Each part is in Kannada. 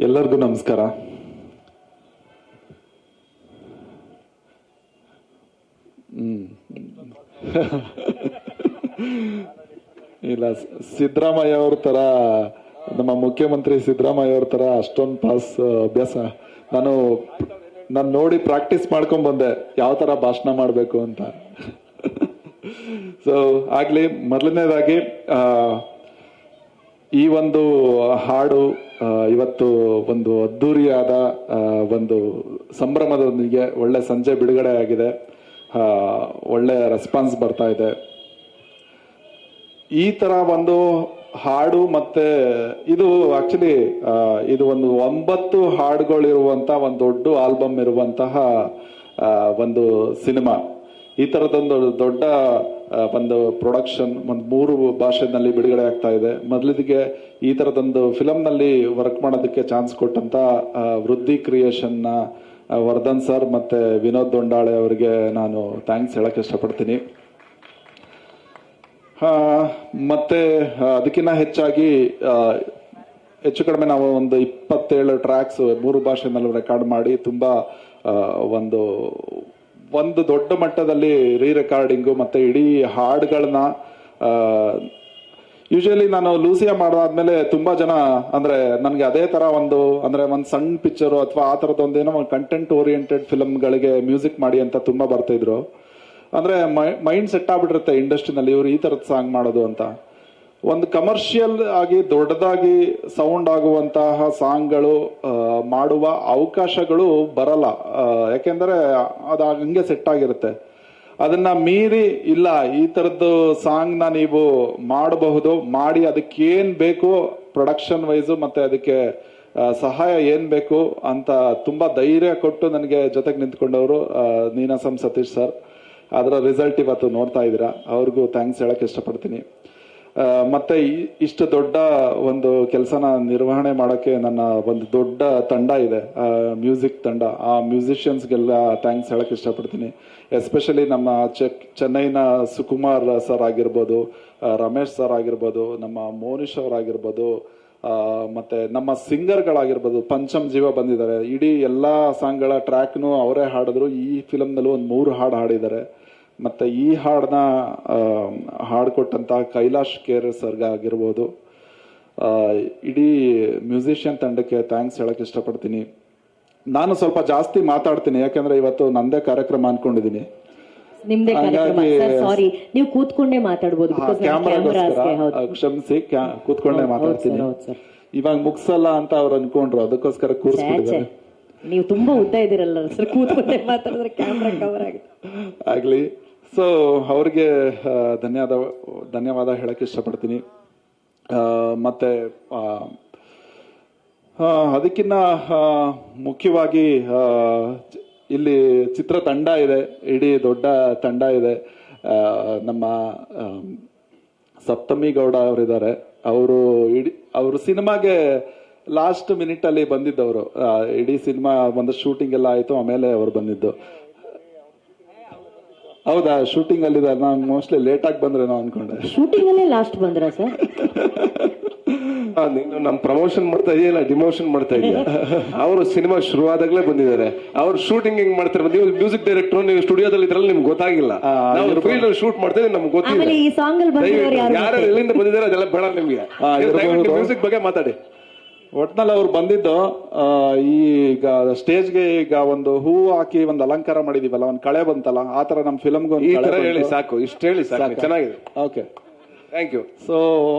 ಎಲ್ಲರಿಗೂ ನಮಸ್ಕಾರ. ಇಲ್ಲ, ಸಿದ್ದರಾಮಯ್ಯ ಅವ್ರ ತರ, ನಮ್ಮ ಮುಖ್ಯಮಂತ್ರಿ ಸಿದ್ದರಾಮಯ್ಯ ಅವ್ರ ತರ ಅಷ್ಟೊಂದು ಪಾಸ್ ಅಭ್ಯಾಸ ನಾನು ನೋಡಿ ಪ್ರಾಕ್ಟೀಸ್ ಮಾಡ್ಕೊಂಡ್ ಬಂದೆ ಯಾವ ತರ ಭಾಷಣ ಮಾಡಬೇಕು ಅಂತ. ಸೊ ಆಗ್ಲಿ, ಮೊದಲನೇದಾಗಿ ಈ ಒಂದು ಹಾಡು ಇವತ್ತು ಒಂದು ಅದ್ದೂರಿಯಾದ ಒಂದು ಸಂಭ್ರಮದೊಂದಿಗೆ ಒಳ್ಳೆ ಸಂಜೆ ಬಿಡುಗಡೆ ಆಗಿದೆ. ಒಳ್ಳೆ ರೆಸ್ಪಾನ್ಸ್ ಬರ್ತಾ ಇದೆ. ಈ ತರ ಒಂದು ಹಾಡು ಮತ್ತೆ ಇದು ಆಕ್ಚುಲಿ ಇದು ಒಂದು 9 ಹಾಡುಗಳಿರುವಂತ ಒಂದು ದೊಡ್ಡ ಆಲ್ಬಮ್ ಇರುವಂತಹ ಒಂದು ಸಿನಿಮಾ. ಈ ತರದೊಂದು ದೊಡ್ಡ ಒಂದು ಪ್ರೊಡಕ್ಷನ್ ಒಂದು 3 ಭಾಷೆನಲ್ಲಿ ಬಿಡುಗಡೆ ಆಗ್ತಾ ಇದೆ. ಮೊದಲಿಗೆ ಈ ತರದೊಂದು ಫಿಲಮ್ ನಲ್ಲಿ ವರ್ಕ್ ಮಾಡೋದಕ್ಕೆ ಚಾನ್ಸ್ ಕೊಟ್ಟಂತ ವೃದ್ಧಿ ಕ್ರಿಯೇಷನ್ ನ ವರ್ಧನ್ ಸರ್ ಮತ್ತೆ ವಿನೋದ್ ದೊಂಡಾಳೆ ಅವರಿಗೆ ನಾನು ಥ್ಯಾಂಕ್ಸ್ ಹೇಳಕ್ ಇಷ್ಟಪಡ್ತೀನಿ. ಮತ್ತೆ ಅದಕ್ಕಿಂತ ಹೆಚ್ಚಾಗಿ ಹೆಚ್ಚು ಕಡಿಮೆ ನಾವು ಒಂದು 27 ಟ್ರ್ಯಾಕ್ಸ್ 3 ಭಾಷೆನಲ್ಲಿ ರೆಕಾರ್ಡ್ ಮಾಡಿ ತುಂಬಾ ಒಂದು ದೊಡ್ಡ ಮಟ್ಟದಲ್ಲಿ ರೀ ರೆಕಾರ್ಡಿಂಗು ಮತ್ತೆ ಇಡೀ ಹಾಡುಗಳನ್ನ ಯೂಶಲಿ ನಾನು ಲೂಸಿಯಾ ಮಾಡಾದ್ಮೇಲೆ ತುಂಬಾ ಜನ ಅಂದ್ರೆ ನನ್ಗೆ ಅದೇ ತರ ಒಂದು ಸಣ್ಣ ಪಿಕ್ಚರ್ ಅಥವಾ ಆ ತರದೊಂದೇನೋ ಕಂಟೆಂಟ್ ಓರಿಯೆಂಟೆಡ್ ಫಿಲ್ಮ್ಗಳಿಗೆ ಮ್ಯೂಸಿಕ್ ಮಾಡಿ ಅಂತ ತುಂಬಾ ಬರ್ತಾ ಇದ್ರು. ಅಂದ್ರೆ ಮೈಂಡ್ ಸೆಟ್ ಆಗ್ಬಿಟ್ಟಿರುತ್ತೆ ಇಂಡಸ್ಟ್ರಿನಲ್ಲಿ ಇವ್ರು ಈ ತರದ ಸಾಂಗ್ ಮಾಡೋದು ಅಂತ. ಒಂದು ಕಮರ್ಷಿಯಲ್ ಆಗಿ ದೊಡ್ಡದಾಗಿ ಸೌಂಡ್ ಆಗುವಂತಹ ಸಾಂಗ್ಗಳು ಮಾಡುವ ಅವಕಾಶಗಳು ಬರಲ್ಲ. ಯಾಕೆಂದ್ರೆ ಅದು ಹಂಗೆ ಸೆಟ್ ಆಗಿರುತ್ತೆ. ಅದನ್ನ ಮೀರಿ ಇಲ್ಲ, ಈ ತರದ್ದು ಸಾಂಗ್ ನ ನೀವು ಮಾಡಬಹುದು, ಮಾಡಿ ಅದಕ್ಕೇನ್ ಬೇಕು ಪ್ರೊಡಕ್ಷನ್ ವೈಸ್ ಮತ್ತೆ ಅದಕ್ಕೆ ಸಹಾಯ ಏನ್ ಬೇಕು ಅಂತ ತುಂಬಾ ಧೈರ್ಯ ಕೊಟ್ಟು ನನಗೆ ಜೊತೆಗೆ ನಿಂತ್ಕೊಂಡವರು ನೀನಾಸಂ ಸತೀಶ್ ಸರ್. ಅದರ ರಿಸಲ್ಟ್ ಇವತ್ತು ನೋಡ್ತಾ ಇದ್ದೀರಾ. ಅವ್ರಿಗೂ ಥ್ಯಾಂಕ್ಸ್ ಹೇಳಕ್ ಇಷ್ಟಪಡ್ತೀನಿ. ಮತ್ತೆ ಇಷ್ಟು ದೊಡ್ಡ ಒಂದು ಕೆಲಸನ ನಿರ್ವಹಣೆ ಮಾಡಕ್ಕೆ ನನ್ನ ಒಂದು ದೊಡ್ಡ ತಂಡ ಇದೆ, ಮ್ಯೂಸಿಕ್ ತಂಡ. ಆ ಮ್ಯೂಸಿಷಿಯನ್ಸ್ಗೆಲ್ಲ ಥ್ಯಾಂಕ್ಸ್ ಹೇಳಕ್ ಇಷ್ಟಪಡ್ತೀನಿ. ಎಸ್ಪೆಷಲಿ ನಮ್ಮ ಚೆನ್ನೈನ ಸುಕುಮಾರ್ ಸರ್ ಆಗಿರ್ಬೋದು, ರಮೇಶ್ ಸರ್ ಆಗಿರ್ಬೋದು, ನಮ್ಮ ಮೋನಿಶ್ ಅವ್ರ ಆಗಿರ್ಬೋದು, ಮತ್ತೆ ನಮ್ಮ ಸಿಂಗರ್ಗಳಾಗಿರ್ಬೋದು. ಪಂಚಮ್ ಜೀವ ಬಂದಿದ್ದಾರೆ, ಇಡೀ ಎಲ್ಲಾ ಸಾಂಗ್ಗಳ ಟ್ರ್ಯಾಕ್ನು ಅವರೇ ಹಾಡಿದ್ರು. ಈ ಫಿಲಮ್ ನಲ್ಲೂ ಒಂದು 3 ಹಾಡು ಹಾಡಿದ್ದಾರೆ. ಮತ್ತೆ ಈ ಹಾಡನ್ನ ಹಾಡ್ಕೊಟ್ಟಂತ ಕೈಲಾಶ್ ಕೇರ್ ಸರ್ಗ ಆಗಿರ್ಬೋದು, ಇಡೀ ಮ್ಯೂಸಿಷಿಯನ್ ತಂಡಕ್ಕೆ ಥ್ಯಾಂಕ್ಸ್ ಹೇಳಕ್ ಇಷ್ಟಪಡ್ತೀನಿ. ನಾನು ಸ್ವಲ್ಪ ಜಾಸ್ತಿ ಮಾತಾಡ್ತೀನಿ, ಯಾಕಂದ್ರೆ ಇವತ್ತು ನಂದೇ ಕಾರ್ಯಕ್ರಮ ಅನ್ಕೊಂಡಿದೀನಿ. ನಿಮ್ದೇ ಕಾರ್ಯಕ್ರಮ, ಸಾರಿ, ನೀವು ಕೂತ್ಕೊಂಡೇ ಮಾತಾಡ್ಬೋದು. ಕ್ಷಮಿಸಿ, ಕೂತ್ಕೊಂಡೇ ಮಾತಾಡ್ತೀನಿ. ಇವಾಗ ಮುಗ್ಸಲ್ಲ ಅಂತ ಅವ್ರು ಅನ್ಕೊಂಡ್ರು, ಅದಕ್ಕೋಸ್ಕರ ಕೂರಿಸ್ಬಿಟ್ಟಿದ್ದಾರೆ. ನೀವು ತುಂಬಾ ಉದ್ದ ಇದ್ದೀರಲ್ಲ ಸರ್, ಕೂತ್ಕೊಂಡೇ ಮಾತಾಡಿದ್ರೆ ಕ್ಯಾಮ್ರಾ ಕವರ್ ಆಗುತ್ತೆ. ಆಗ್ಲಿ. ಸೊ ಅವ್ರಿಗೆ ಧನ್ಯವಾದ ಹೇಳಕ್ ಇಷ್ಟಪಡ್ತೀನಿ. ಮತ್ತೆ ಅದಕ್ಕಿಂತ ಮುಖ್ಯವಾಗಿ ಇಲ್ಲಿ ಚಿತ್ರ ತಂಡ ಇದೆ, ಇಡೀ ದೊಡ್ಡ ತಂಡ ಇದೆ. ನಮ್ಮ ಸಪ್ತಮಿ ಗೌಡ ಅವರಿದ್ದಾರೆ. ಅವರು ಸಿನಿಮಾಗೆ ಲಾಸ್ಟ್ ಮಿನಿಟ್ ಅಲ್ಲಿ ಬಂದಿದ್ದವರು. ಇಡೀ ಸಿನಿಮಾ ಒಂದು ಶೂಟಿಂಗ್ ಎಲ್ಲ ಆಯ್ತು, ಆಮೇಲೆ ಅವ್ರು ಬಂದಿದ್ದು. ಹೌದಾ, ಶೂಟಿಂಗ್ ಅಲ್ಲಿ ನಾನು ಮೋಸ್ಟ್ಲಿ ಲೇಟ್ ಆಗಿ ಬಂದ್ರೆ ನಾವು ಅನ್ಕೊಂಡೆ. ಶೂಟಿಂಗ್ ಅಲ್ಲೇ ಲಾಸ್ಟ್ ಬಂದ್ರ ಸರ್? ನೀನು ನಮ್ ಪ್ರಮೋಷನ್ ಮಾಡ್ತಾ ಇದೆಯಲ್ಲ, ಡಿಮೋಷನ್ ಮಾಡ್ತಾ ಇದೀಯ. ಅವರು ಸಿನಿಮಾ ಶುರುವಾದಾಗಲೇ ಬಂದಿದ್ದಾರೆ. ಅವ್ರು ಶೂಟಿಂಗ್ ಹೆಂಗ್ ಮಾಡ್ತಾರೆ? ನೀವು ಮ್ಯೂಸಿಕ್ ಡೈರೆಕ್ಟರ್, ನೀವು ಸ್ಟುಡಿಯೋದಲ್ಲಿ ಇದ್ರಲ್ಲಿ ನಿಮ್ಗೆ ಗೊತ್ತಾಗಿಲ್ಲ. ನಾವು ಫೀಲ್ಡ್ ಶೂಟ್ ಮಾಡ್ತಾ ಇದ್ದೀವಿ, ನಮ್ಗೆ ಗೊತ್ತಿಲ್ಲ. ಈ ಸಾಂಗ್ ಅಲ್ಲಿ ಯಾರು ಎಲ್ಲಿಂದ ಬಂದಿದ್ದಾರೆ ಅದೆಲ್ಲ ಬೇಡ ನಿಮ್ಗೆ. ಮ್ಯೂಸಿಕ್ ಬಗ್ಗೆ ಮಾತಾಡಿ. ಒಟ್ನಲ್ಲಿ ಅವ್ರು ಬಂದಿದ್ದು ಈಗ ಸ್ಟೇಜ್ಗೆ ಈಗ ಒಂದು ಹೂವು ಹಾಕಿ ಒಂದು ಅಲಂಕಾರ ಮಾಡಿದೀವಲ್ಲ, ಒಂದ್ ಕಳೆ ಬಂತಲ್ಲ, ಆ ತರ ನಮ್ ಫಿಲಮ್ಗೆ ಈ ತರ ಹೇಳಿ ಸಾಕು, ಇಷ್ಟು ಹೇಳಿ ಸಾಕು, ಚೆನ್ನಾಗಿದೆ. Okay, thank you. ಸೊ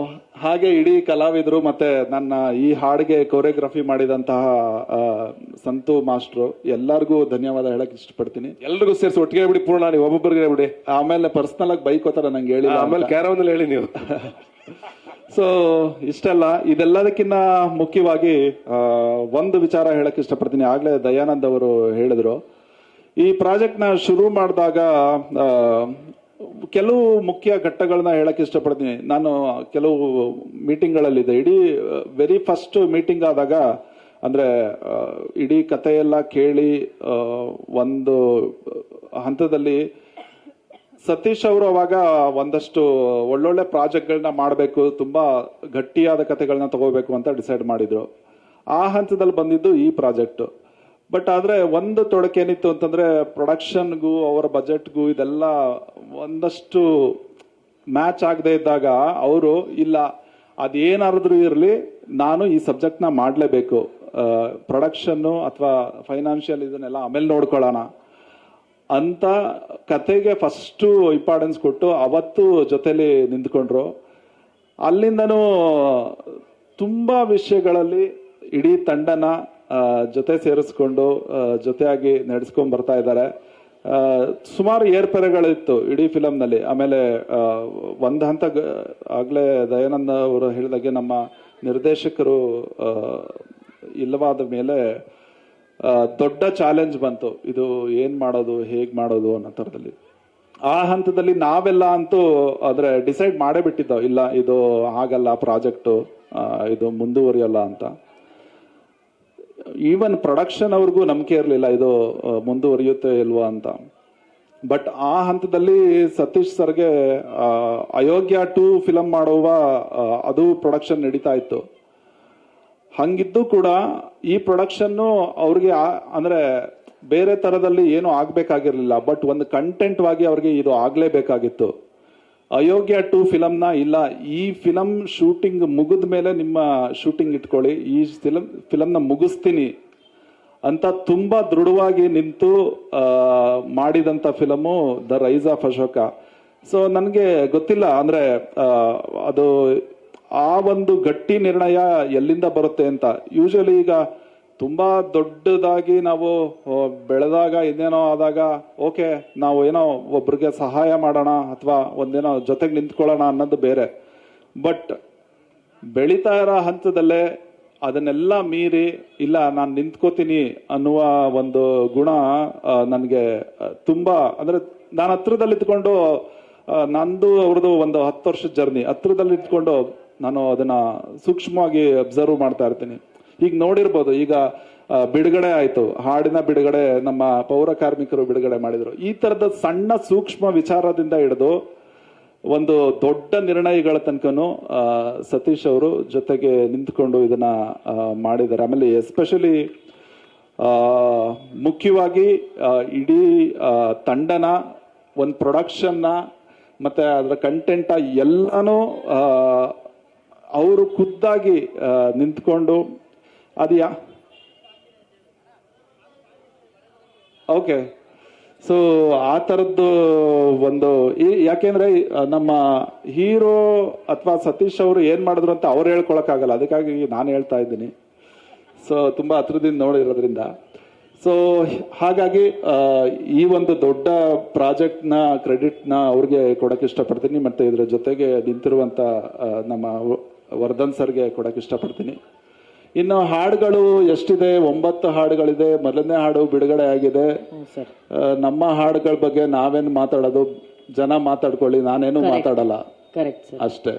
ಹಾಗೆ ಇಡೀ ಕಲಾವಿದರು ಮತ್ತೆ ನನ್ನ ಈ ಹಾಡಿಗೆ ಕೊರಿಯೋಗ್ರಫಿ ಮಾಡಿದಂತಹ ಸಂತು ಮಾಸ್ಟ್ರು ಎಲ್ಲರಿಗೂ ಧನ್ಯವಾದ ಹೇಳಕ್ ಇಷ್ಟಪಡ್ತೀನಿ. ಎಲ್ರಿಗೂ ಸೇರಿಸಿ ಒಟ್ಟಿಗೆ ಬಿಡಿ, ಪೂರ್ಣ ನೀವು ಒಬ್ಬೊಬ್ಬರಿಗೆ ಬಿಡಿ. ಆಮೇಲೆ ಪರ್ಸನಲ್ ಆಗಿ ಬೈಕೋತಾರ ನಂಗೆ ಹೇಳಿ, ಆಮೇಲೆ ಕ್ಯಾರವನಲ್ಲಿ ಹೇಳಿ ನೀವು. ಸೊ ಇಷ್ಟೆಲ್ಲ, ಇದೆಲ್ಲದಕ್ಕಿಂತ ಮುಖ್ಯವಾಗಿ ಒಂದು ವಿಚಾರ ಹೇಳಕ್ ಇಷ್ಟಪಡ್ತೀನಿ. ಆಗ್ಲೇ ದಯಾನಂದ್ ಅವರು ಹೇಳಿದ್ರು, ಈ ಪ್ರಾಜೆಕ್ಟ್ ನ ಶುರು ಮಾಡಿದಾಗ ಕೆಲವು ಮುಖ್ಯ ಘಟ್ಟಗಳನ್ನ ಹೇಳಕ್ ಇಷ್ಟಪಡ್ತೀನಿ. ನಾನು ಕೆಲವು ಮೀಟಿಂಗ್ಗಳಲ್ಲಿದ್ದೆ. ಇಡೀ ವೆರಿ ಫಸ್ಟ್ ಮೀಟಿಂಗ್ ಆದಾಗ ಅಂದ್ರೆ ಇಡೀ ಕಥೆಯೆಲ್ಲ ಕೇಳಿ ಒಂದು ಹಂತದಲ್ಲಿ ಸತೀಶ್ ಅವರು ಅವಾಗ ಒಂದಷ್ಟು ಒಳ್ಳೊಳ್ಳೆ ಪ್ರಾಜೆಕ್ಟ್ಗಳನ್ನ ಮಾಡಬೇಕು, ತುಂಬಾ ಗಟ್ಟಿಯಾದ ಕಥೆಗಳನ್ನ ತಗೋಬೇಕು ಅಂತ ಡಿಸೈಡ್ ಮಾಡಿದ್ರು. ಆ ಹಂತದಲ್ಲಿ ಬಂದಿದ್ದು ಈ ಪ್ರಾಜೆಕ್ಟ್. ಬಟ್ ಆದ್ರೆ ಒಂದು ತೊಡಕೇನಿತ್ತು ಅಂತಂದ್ರೆ ಪ್ರೊಡಕ್ಷನ್ಗೂ ಅವರ ಬಜೆಟ್ಗೂ ಇದೆಲ್ಲ ಒಂದಷ್ಟು ಮ್ಯಾಚ್ ಆಗದೆ ಇದ್ದಾಗ ಅವರು ಇಲ್ಲ ಅದೇನಾದ್ರೂ ಇರಲಿ ನಾನು ಈ ಸಬ್ಜೆಕ್ಟ್ನ ಮಾಡಲೇಬೇಕು, ಪ್ರೊಡಕ್ಷನ್ನು ಅಥವಾ ಫೈನಾನ್ಷಿಯಲ್ ಇದನ್ನೆಲ್ಲ ಆಮೇಲೆ ನೋಡ್ಕೊಳ್ಳೋಣ ಅಂತ ಕತೆಗೆ ಫಸ್ಟು ಇಂಪಾರ್ಟೆನ್ಸ್ ಕೊಟ್ಟು ಅವತ್ತು ಜೊತೆಲಿ ನಿಂತ್ಕೊಂಡ್ರು. ಅಲ್ಲಿಂದನೂ ತುಂಬಾ ವಿಷಯಗಳಲ್ಲಿ ಇಡೀ ತಂಡನ ಜೊತೆ ಸೇರಿಸ್ಕೊಂಡು ಜೊತೆಯಾಗಿ ನಡೆಸ್ಕೊಂಡ್ ಬರ್ತಾ ಇದ್ದಾರೆ. ಸುಮಾರು ಏರ್ಪೆರೆಗಳಿತ್ತು ಇಡೀ ಫಿಲಂನಲ್ಲಿ. ಆಮೇಲೆ ಒಂದು ಹಂತ ಆಗ್ಲೇ ದಯಾನಂದ ಅವರು ಹೇಳಿದಾಗೆ ನಮ್ಮ ನಿರ್ದೇಶಕರು ಇಲ್ಲವಾದ ಮೇಲೆ ದೊಡ್ಡ ಚಾಲೆಂಜ್ ಬಂತು, ಇದು ಏನ್ ಮಾಡೋದು ಹೇಗ್ ಮಾಡೋದು ಅನ್ನೋ ಥರದಲ್ಲಿ. ಆ ಹಂತದಲ್ಲಿ ನಾವೆಲ್ಲ ಅಂತೂ ಆದ್ರೆ ಡಿಸೈಡ್ ಮಾಡೇ ಬಿಟ್ಟಿದ್ದೋ, ಇಲ್ಲ ಇದು ಆಗಲ್ಲ ಪ್ರಾಜೆಕ್ಟು, ಇದು ಮುಂದುವರಿಯಲ್ಲ ಅಂತ. ಈವನ್ ಪ್ರೊಡಕ್ಷನ್ ಅವ್ರಿಗೂ ನಂಬಿಕೆ ಇರಲಿಲ್ಲ ಇದು ಮುಂದುವರಿಯುತ್ತೆ ಇಲ್ವಾ ಅಂತ. ಬಟ್ ಆ ಹಂತದಲ್ಲಿ ಸತೀಶ್ ಸರ್ಗೆ ಅಯೋಗ್ಯ 2 ಫಿಲಂ ಮಾಡುವ ಅದು ಪ್ರೊಡಕ್ಷನ್ ನಡೀತಾ ಇತ್ತು. ಹಂಗಿದ್ದು ಕೂಡ ಈ ಪ್ರೊಡಕ್ಷನ್ನು ಅವ್ರಿಗೆ ಅಂದ್ರೆ ಬೇರೆ ತರದಲ್ಲಿ ಏನು ಆಗ್ಬೇಕಾಗಿರ್ಲಿಲ್ಲ, ಬಟ್ ಒಂದು ಕಂಟೆಂಟ್ ವಾಗಿ ಅವ್ರಿಗೆ ಇದು ಆಗ್ಲೇಬೇಕಾಗಿತ್ತು. ಅಯೋಗ್ಯ 2 ಫಿಲಂನ ಇಲ್ಲ ಈ ಫಿಲಂ ಶೂಟಿಂಗ್ ಮುಗಿದ ಮೇಲೆ ನಿಮ್ಮ ಶೂಟಿಂಗ್ ಇಟ್ಕೊಳ್ಳಿ, ಈ ಫಿಲಂನ ಮುಗಿಸ್ತೀನಿ ಅಂತ ತುಂಬಾ ದೃಢವಾಗಿ ನಿಂತು ಮಾಡಿದಂತ film the rise of Ashoka. So ನನಗೆ ಗೊತ್ತಿಲ್ಲ ಅಂದ್ರೆ ಅದು ಆ ಒಂದು ಗಟ್ಟಿ ನಿರ್ಣಯ ಎಲ್ಲಿಂದ ಬರುತ್ತೆ ಅಂತ. ಯೂಶಲಿ ಈಗ ತುಂಬಾ ದೊಡ್ಡದಾಗಿ ನಾವು ಬೆಳೆದಾಗ ಇನ್ನೇನೋ ಆದಾಗ ಓಕೆ ನಾವು ಏನೋ ಒಬ್ರಿಗೆ ಸಹಾಯ ಮಾಡೋಣ ಅಥವಾ ಒಂದೇನೋ ಜೊತೆಗೆ ನಿಂತ್ಕೊಳ್ಳೋಣ ಅನ್ನೋದು ಬೇರೆ. ಬಟ್ ಬೆಳೀತಾ ಇರೋ ಹಂತದಲ್ಲೇ ಅದನ್ನೆಲ್ಲ ಮೀರಿ ಇಲ್ಲ ನಾನು ನಿಂತ್ಕೋತೀನಿ ಅನ್ನುವ ಒಂದು ಗುಣ ನನಗೆ ತುಂಬಾ ಅಂದ್ರೆ ನಾನು ಹತ್ರದಲ್ಲಿ ಇದ್ಕೊಂಡು ನಂದು ಅವ್ರದ್ದು ಒಂದು 10 ವರ್ಷದ ಜರ್ನಿ ಹತ್ರದಲ್ಲಿ ಇದ್ಕೊಂಡು ನಾನು ಅದನ್ನ ಸೂಕ್ಷ್ಮವಾಗಿ ಅಬ್ಸರ್ವ್ ಮಾಡ್ತಾ ಇರ್ತೀನಿ. ಈಗ ನೋಡಿರ್ಬೋದು, ಈಗ ಬಿಡುಗಡೆ ಆಯ್ತು, ಹಾಡಿನ ಬಿಡುಗಡೆ ನಮ್ಮ ಪೌರ ಕಾರ್ಮಿಕರು ಬಿಡುಗಡೆ ಮಾಡಿದ್ರು. ಈ ತರದ ಸಣ್ಣ ಸೂಕ್ಷ್ಮ ವಿಚಾರದಿಂದ ಹಿಡಿದು ಒಂದು ದೊಡ್ಡ ನಿರ್ಣಯಗಳ ತನಕನೂ ಸತೀಶ್ ಅವರು ಜೊತೆಗೆ ನಿಂತ್ಕೊಂಡು ಇದನ್ನ ಮಾಡಿದ್ದಾರೆ. ಆಮೇಲೆ ಎಸ್ಪೆಷಲಿ ಮುಖ್ಯವಾಗಿ ಇಡೀ ತಂಡನ ಒಂದು ಪ್ರೊಡಕ್ಷನ್ನ ಮತ್ತೆ ಅದರ ಕಂಟೆಂಟ್ ಎಲ್ಲಾನು ಅವರು ಖುದ್ದಾಗಿ ನಿಂತ್ಕೊಂಡು ಅದು ಓಕೆ. ಸೊ ಆ ಥರದ್ದು ಒಂದು ಯಾಕೆಂದ್ರೆ ನಮ್ಮ ಹೀರೋ ಅಥವಾ ಸತೀಶ್ ಅವರು ಏನ್ ಮಾಡಿದ್ರು ಅಂತ ಅವ್ರು ಹೇಳ್ಕೊಳಕ್ಕಾಗಲ್ಲ, ಅದಕ್ಕಾಗಿ ನಾನು ಹೇಳ್ತಾ ಇದ್ದೀನಿ. ಸೊ ತುಂಬಾ ಹತ್ರದಿಂದ ನೋಡಿರೋದ್ರಿಂದ. ಸೊ ಹಾಗಾಗಿ ಈ ಒಂದು ದೊಡ್ಡ ಪ್ರಾಜೆಕ್ಟ್ ನ ಕ್ರೆಡಿಟ್ ನ ಅವ್ರಿಗೆ ಕೊಡಕ್ಕೆ ಇಷ್ಟಪಡ್ತೀನಿ. ಮತ್ತೆ ಇದ್ರ ಜೊತೆಗೆ ನಿಂತಿರುವಂತ ನಮ್ಮ ವರ್ಧನ್ ಸರ್ಗೆ ಕೊಡಕ್ಕೆ ಇಷ್ಟಪಡ್ತೀನಿ. ಇನ್ನು ಹಾಡುಗಳು ಎಷ್ಟಿದೆ? 9 ಹಾಡುಗಳಿದೆ. ಮೊದಲನೇ ಹಾಡು ಬಿಡುಗಡೆ ಆಗಿದೆ. ನಮ್ಮ ಹಾಡುಗಳ ಬಗ್ಗೆ ನಾವೇನು ಮಾತಾಡೋದು, ಜನ ಮಾತಾಡ್ಕೊಳ್ಳಿ, ನಾನೇನು ಮಾತಾಡಲ್ಲ ಕರೆಕ್ಟ್ ಅಷ್ಟೇ.